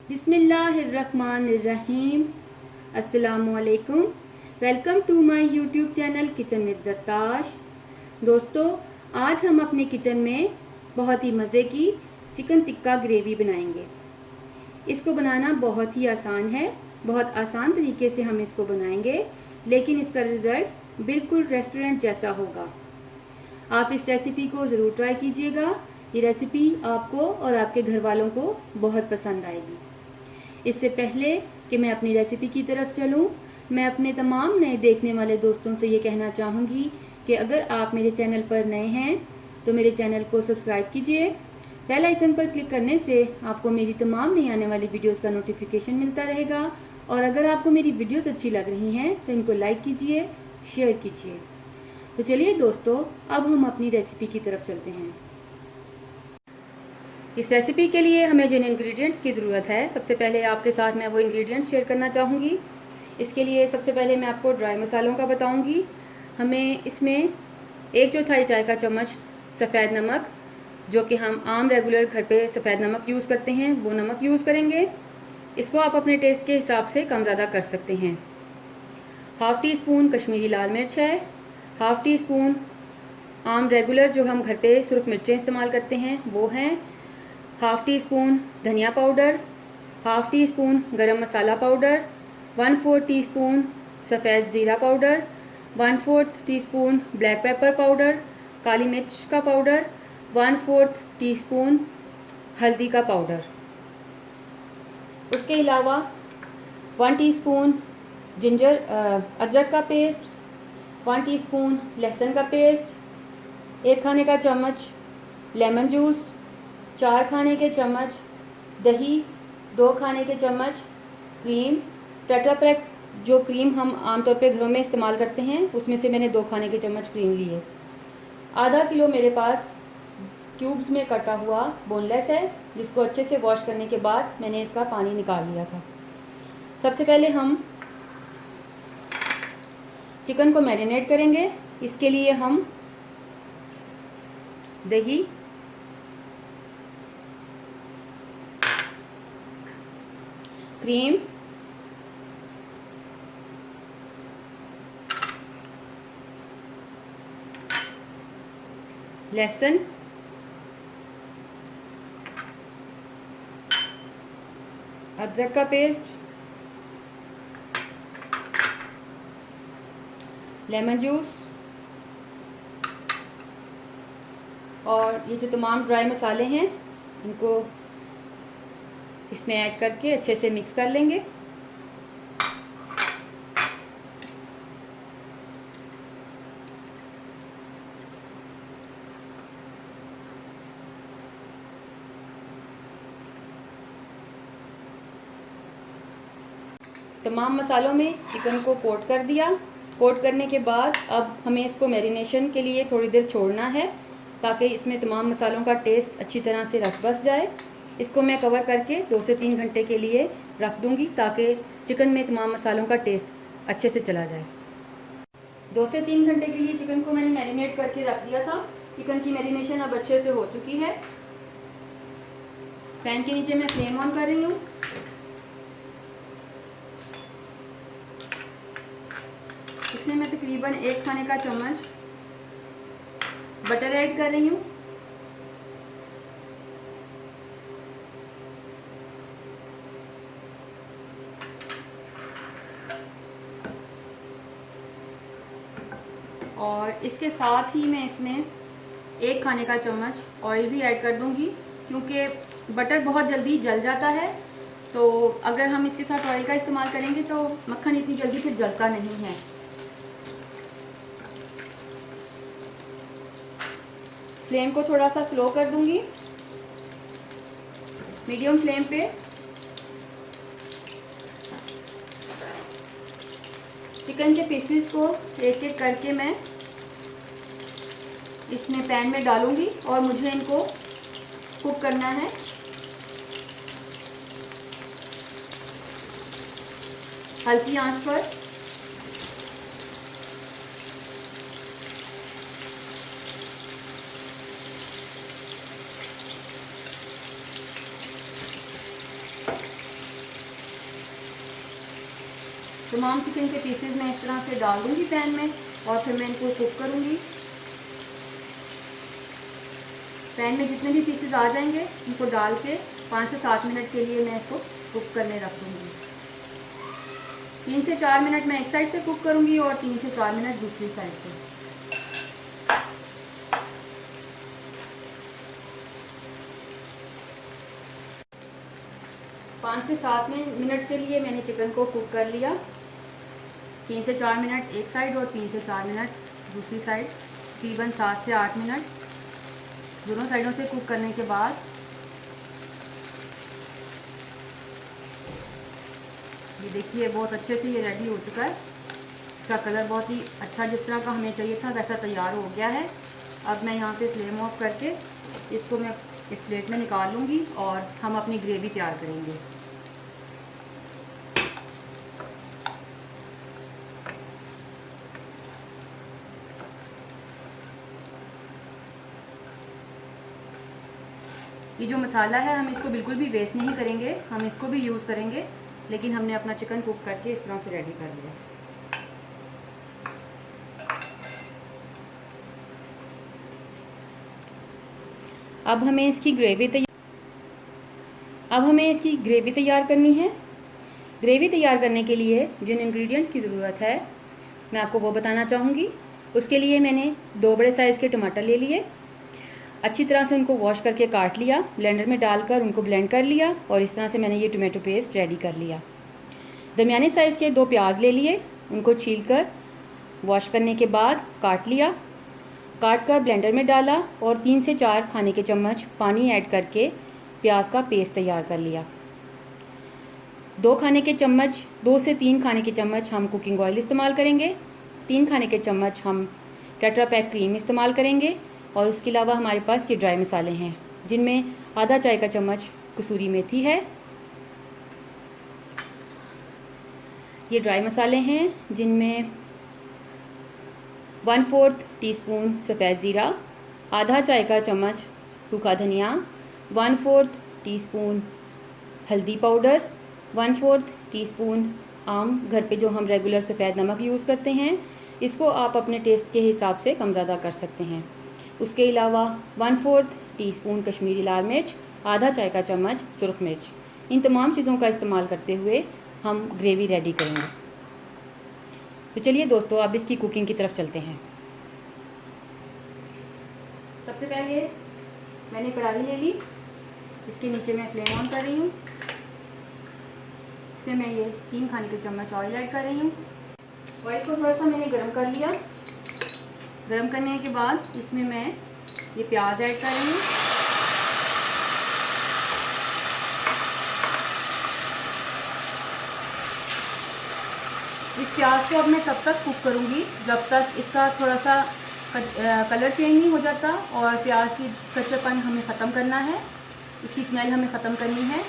बिस्मिल्लाहिर्रहमानिर्रहीम। अस्सलामुअलैकुम। Welcome to my YouTube channel kitchen with Zartash. दोस्तों, आज हम अपने किचन में बहुत ही मज़े की चिकन टिक्का ग्रेवी बनाएंगे। इसको बनाना बहुत ही आसान है। बहुत आसान तरीके से हम इसको बनाएंगे, लेकिन इसका रिज़ल्ट बिल्कुल रेस्टोरेंट जैसा होगा। आप इस रेसिपी को ज़रूर ट्राई कीजिएगा। ये रेसिपी आपको और आपके घर वालों को बहुत पसंद आएगी। इससे पहले कि मैं अपनी रेसिपी की तरफ चलूं, मैं अपने तमाम नए देखने वाले दोस्तों से ये कहना चाहूँगी कि अगर आप मेरे चैनल पर नए हैं तो मेरे चैनल को सब्सक्राइब कीजिए। बेल आइकन पर क्लिक करने से आपको मेरी तमाम नई आने वाली वीडियोस का नोटिफिकेशन मिलता रहेगा। और अगर आपको मेरी वीडियोस अच्छी लग रही हैं तो इनको लाइक कीजिए, शेयर कीजिए। तो चलिए दोस्तों, अब हम अपनी रेसिपी की तरफ चलते हैं। इस रेसिपी के लिए हमें जिन इंग्रेडिएंट्स की ज़रूरत है, सबसे पहले आपके साथ मैं वो इंग्रेडिएंट्स शेयर करना चाहूँगी। इसके लिए सबसे पहले मैं आपको ड्राई मसालों का बताऊँगी। हमें इसमें 1/4 चाय का चम्मच सफ़ेद नमक, जो कि हम आम रेगुलर घर पे सफ़ेद नमक यूज़ करते हैं, वो नमक यूज़ करेंगे। इसको आप अपने टेस्ट के हिसाब से कम ज़्यादा कर सकते हैं। 1/2 टीस्पून कश्मीरी लाल मिर्च है। 1/2 टीस्पून आम रेगुलर जो हम घर पे सुरख मिर्चें इस्तेमाल करते हैं वो हैं। 1/2 टीस्पून धनिया पाउडर, 1/2 टीस्पून गरम मसाला पाउडर, 1/4 टीस्पून सफ़ेद ज़ीरा powder, 1/4 teaspoon black pepper powder, काली मिर्च का पाउडर, 1/4 टीस्पून हल्दी का पाउडर। उसके अलावा 1 टीस्पून अदरक का पेस्ट, 1 टीस्पून लहसुन का पेस्ट, 1 खाने का चम्मच लेमन जूस, 4 खाने के चम्मच दही, 2 खाने के चम्मच क्रीम। टेट्रा पैक जो क्रीम हम आमतौर पे घरों में इस्तेमाल करते हैं, उसमें से मैंने 2 खाने के चम्मच क्रीम ली है। आधा किलो मेरे पास क्यूब्स में कटा हुआ बोनलेस है, जिसको अच्छे से वॉश करने के बाद मैंने इसका पानी निकाल लिया था। सबसे पहले हम चिकन को मैरिनेट करेंगे। इसके लिए हम दही, क्रीम, लहसुन, अदरक का पेस्ट, लेमन जूस और ये जो तमाम ड्राई मसाले हैं, इनको इसमें ऐड करके अच्छे से मिक्स कर लेंगे। तमाम मसालों में चिकन को कोट कर दिया। कोट करने के बाद अब हमें इसको मैरिनेशन के लिए थोड़ी देर छोड़ना है, ताकि इसमें तमाम मसालों का टेस्ट अच्छी तरह से रस बस जाए। इसको मैं कवर करके 2 से 3 घंटे के लिए रख दूंगी, ताकि चिकन में तमाम मसालों का टेस्ट अच्छे से चला जाए। 2 से 3 घंटे के लिए चिकन को मैंने मैरिनेट करके रख दिया था। चिकन की मैरिनेशन अब अच्छे से हो चुकी है। पैन के नीचे मैं फ्लेम ऑन कर रही हूँ। इसमें मैं तकरीबन 1 खाने का चम्मच बटर ऐड कर रही हूँ। और इसके साथ ही मैं इसमें 1 खाने का चम्मच ऑयल भी ऐड कर दूंगी, क्योंकि बटर बहुत जल्दी जल जाता है। तो अगर हम इसके साथ ऑयल का इस्तेमाल करेंगे तो मक्खन इतनी जल्दी फिर जलता नहीं है। फ्लेम को थोड़ा सा स्लो कर दूंगी, मीडियम फ्लेम पे। चिकन के पीसेस को एक एक करके मैं इसमें पैन में डालूंगी और मुझे इनको कुक करना है। हल्की आंच पर। तमाम चिकन के पीसेस मैं इस तरह से डाल दूँगी पैन में और फिर मैं इनको कुक करूँगी। पैन में जितने भी पीसेस आ जाएंगे उनको डाल के 5 से 7 मिनट के लिए मैं इसको कुक करने रख दूँगी। 3 से 4 मिनट मैं एक साइड से कुक करूँगी और 3 से 4 मिनट दूसरी साइड से। पाँच से 7 मिनट के लिए मैंने चिकन को कुक कर लिया। 3 से 4 मिनट एक साइड और 3 से 4 मिनट दूसरी साइड, तकरीबन 7 से 8 मिनट दोनों साइडों से कुक करने के बाद ये देखिए बहुत अच्छे से ये रेडी हो चुका है। इसका कलर बहुत ही अच्छा जिस तरह का हमें चाहिए था वैसा तैयार हो गया है। अब मैं यहाँ पे फ्लेम ऑफ करके इसको मैं इस प्लेट में निकाल लूँगी और हम अपनी ग्रेवी तैयार करेंगे। ये जो मसाला है हम इसको बिल्कुल भी वेस्ट नहीं करेंगे, हम इसको भी यूज़ करेंगे, लेकिन हमने अपना चिकन कुक करके इस तरह से रेडी कर लिया। अब हमें इसकी ग्रेवी तैयार करनी है। ग्रेवी तैयार करने के लिए जिन इंग्रेडिएंट्स की ज़रूरत है मैं आपको वो बताना चाहूँगी। उसके लिए मैंने 2 बड़े साइज़ के टमाटर ले लिए, अच्छी तरह से उनको वॉश करके काट लिया, ब्लेंडर में डालकर उनको ब्लेंड कर लिया और इस तरह से मैंने ये टोमेटो पेस्ट रेडी कर लिया। दरमियाने साइज़ के 2 प्याज ले लिए, उनको छीलकर वॉश करने के बाद काट लिया, काट कर ब्लेंडर में डाला और 3 से 4 खाने के चम्मच पानी ऐड करके प्याज का पेस्ट तैयार कर लिया। 2 से 3 खाने के चम्मच हम कुकिंग ऑयल इस्तेमाल करेंगे, 3 खाने के चम्मच हम टेट्रा पैक क्रीम इस्तेमाल करेंगे और उसके अलावा हमारे पास ये ड्राई मसाले हैं जिनमें आधा चाय का चम्मच कसूरी मेथी है। ये ड्राई मसाले हैं जिनमें 1/4 टीस्पून सफ़ेद ज़ीरा, आधा चाय का चम्मच सूखा धनिया, 1/4 टीस्पून हल्दी पाउडर, 1/4 टीस्पून आम घर पे जो हम रेगुलर सफ़ेद नमक यूज़ करते हैं, इसको आप अपने टेस्ट के हिसाब से कम ज़्यादा कर सकते हैं। उसके अलावा 1/4 टीस्पून कश्मीरी लाल मिर्च, आधा चाय का चम्मच सुरख मिर्च। इन तमाम चीज़ों का इस्तेमाल करते हुए हम ग्रेवी रेडी करेंगे। तो चलिए दोस्तों अब इसकी कुकिंग की तरफ चलते हैं। सबसे पहले मैंने कढ़ाई ले ली, इसके नीचे मैं फ्लेम ऑन कर रही हूँ। इसमें मैं ये 3 खाने के चम्मच ऑयल ऐड कर रही हूँ। ऑयल को थोड़ा सा मैंने गर्म कर लिया। गर्म करने के बाद इसमें मैं ये प्याज ऐड कर रही हूँ। इस प्याज को अब मैं तब तक कुक करूँगी जब तक इसका थोड़ा सा कलर चेंज नहीं हो जाता और प्याज की कच्चापन हमें ख़त्म करना है, इसकी स्मेल हमें ख़त्म करनी है।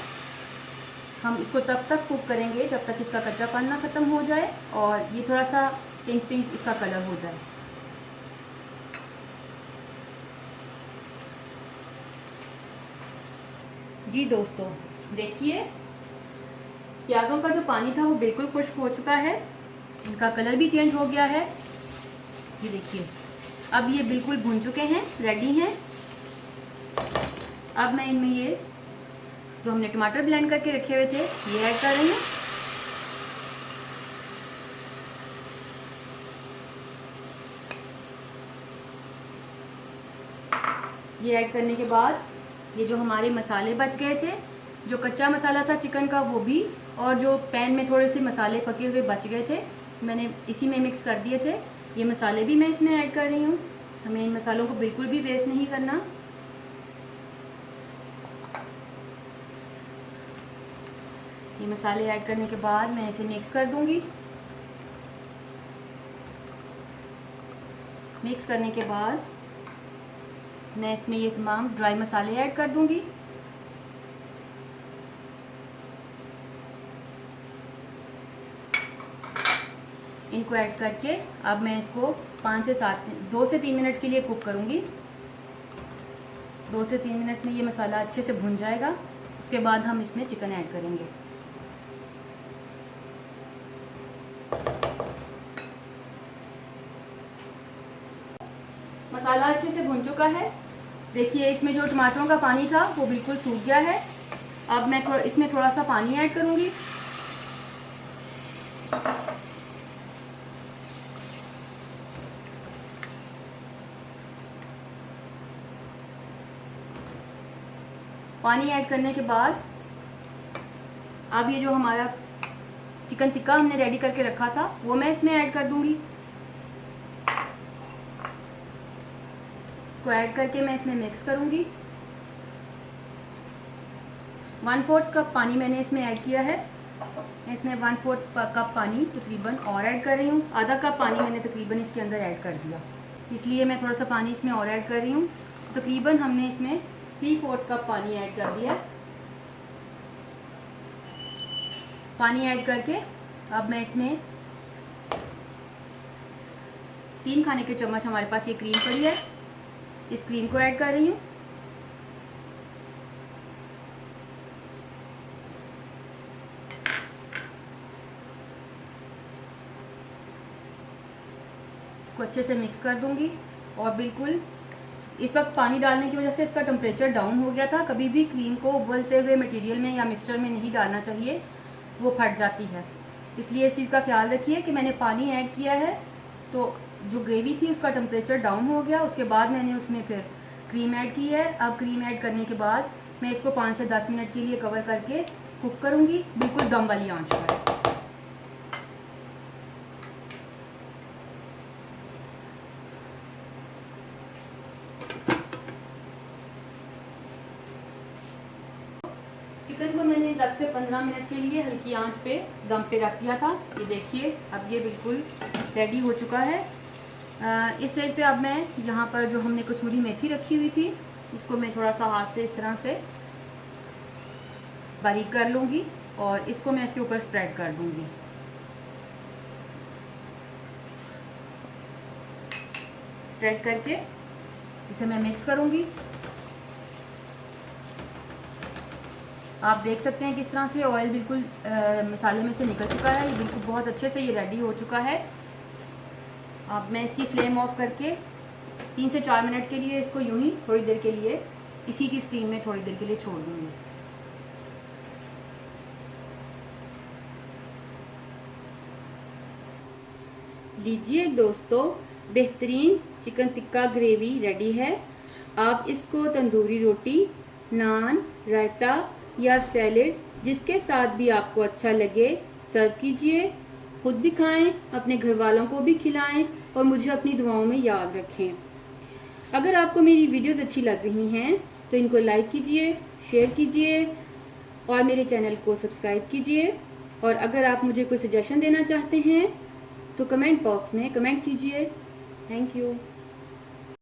हम इसको तब तक कुक करेंगे जब तक इसका कच्चापन ना ख़त्म हो जाए और ये थोड़ा सा पिंक इसका कलर हो जाए। जी दोस्तों देखिए प्याज़ों का जो पानी था वो बिल्कुल खुश्क हो चुका है, इनका कलर भी चेंज हो गया है। ये देखिए अब ये बिल्कुल भुन चुके हैं, रेडी हैं। अब मैं इनमें ये जो हमने टमाटर ब्लेंड करके रखे हुए थे ये ऐड कर रही हूँ। ये ऐड करने के बाद ये जो हमारे मसाले बच गए थे, जो कच्चा मसाला था चिकन का वो भी, और जो पैन में थोड़े से मसाले पके हुए बच गए थे मैंने इसी में मिक्स कर दिए थे, ये मसाले भी मैं इसमें ऐड कर रही हूँ। हमें इन मसालों को बिल्कुल भी वेस्ट नहीं करना। ये मसाले ऐड करने के बाद मैं इसे मिक्स कर दूंगी। मिक्स करने के बाद मैं इसमें ये तमाम ड्राई मसाले ऐड कर दूंगी। इनको ऐड करके अब मैं इसको 2 से 3 मिनट के लिए कुक करूंगी। 2 से 3 मिनट में ये मसाला अच्छे से भुन जाएगा। उसके बाद हम इसमें चिकन ऐड करेंगे। मसाला अच्छे से भुन चुका है। देखिए इसमें जो टमाटरों का पानी था वो बिल्कुल सूख गया है। अब मैं इसमें थोड़ा सा पानी ऐड करूंगी। पानी ऐड करने के बाद अब ये जो हमारा चिकन टिक्का हमने रेडी करके रखा था वो मैं इसमें ऐड कर दूंगी। इसको ऐड करके मैं इसमें मिक्स करूंगी। 1/4 कप पानी मैंने इसमें ऐड किया है। इसमें 1/4 कप पानी तकरीबन और ऐड कर रही हूँ। आधा कप पानी मैंने तकरीबन इसके अंदर ऐड कर दिया, इसलिए मैं थोड़ा सा पानी इसमें और ऐड कर रही हूँ। तकरीबन हमने इसमें 3/4 कप पानी ऐड कर दिया। पानी ऐड करके अब मैं इसमें 3 खाने के चम्मच हमारे पास ये क्रीम पड़ी है, इस क्रीम को ऐड कर रही हूँ। इसको अच्छे से मिक्स कर दूंगी और बिल्कुल इस वक्त पानी डालने की वजह से इसका टेम्परेचर डाउन हो गया था। कभी भी क्रीम को उबलते हुए मटेरियल में या मिक्सचर में नहीं डालना चाहिए, वो फट जाती है। इसलिए इस चीज़ का ख्याल रखिए कि मैंने पानी ऐड किया है तो जो ग्रेवी थी उसका टेम्परेचर डाउन हो गया। उसके बाद मैंने उसमें फिर क्रीम ऐड की है। अब क्रीम ऐड करने के बाद मैं इसको 5 से 10 मिनट के लिए कवर करके कुक करूँगी, बिल्कुल दम वाली आंच पर। चिकन को मैंने 10 से 15 मिनट के लिए हल्की आंच पे दम पे रख दिया था। ये देखिए अब ये बिल्कुल रेडी हो चुका है। इस स्टेज पे अब मैं यहाँ पर जो हमने कसूरी मेथी रखी हुई थी इसको मैं थोड़ा सा हाथ से इस तरह से बारीक कर लूँगी और इसको मैं इसके ऊपर स्प्रेड कर दूँगी। स्प्रेड करके इसे मैं मिक्स करूँगी। आप देख सकते हैं किस तरह से ऑयल बिल्कुल मसाले में से निकल चुका है। ये बिल्कुल बहुत अच्छे से ये रेडी हो चुका है। अब मैं इसकी फ्लेम ऑफ करके 3 से 4 मिनट के लिए इसको यूं ही थोड़ी देर के लिए इसी की स्टीम में थोड़ी देर के लिए छोड़ दूंगी। लीजिए दोस्तों, बेहतरीन चिकन टिक्का ग्रेवी रेडी है। आप इसको तंदूरी रोटी, नान, रायता या सैलेड जिसके साथ भी आपको अच्छा लगे सर्व कीजिए। खुद भी खाएं, अपने घर वालों को भी खिलाएं और मुझे अपनी दुआओं में याद रखें। अगर आपको मेरी वीडियोस अच्छी लग रही हैं तो इनको लाइक कीजिए, शेयर कीजिए और मेरे चैनल को सब्सक्राइब कीजिए। और अगर आप मुझे कोई सजेशन देना चाहते हैं तो कमेंट बॉक्स में कमेंट कीजिए। Thank you.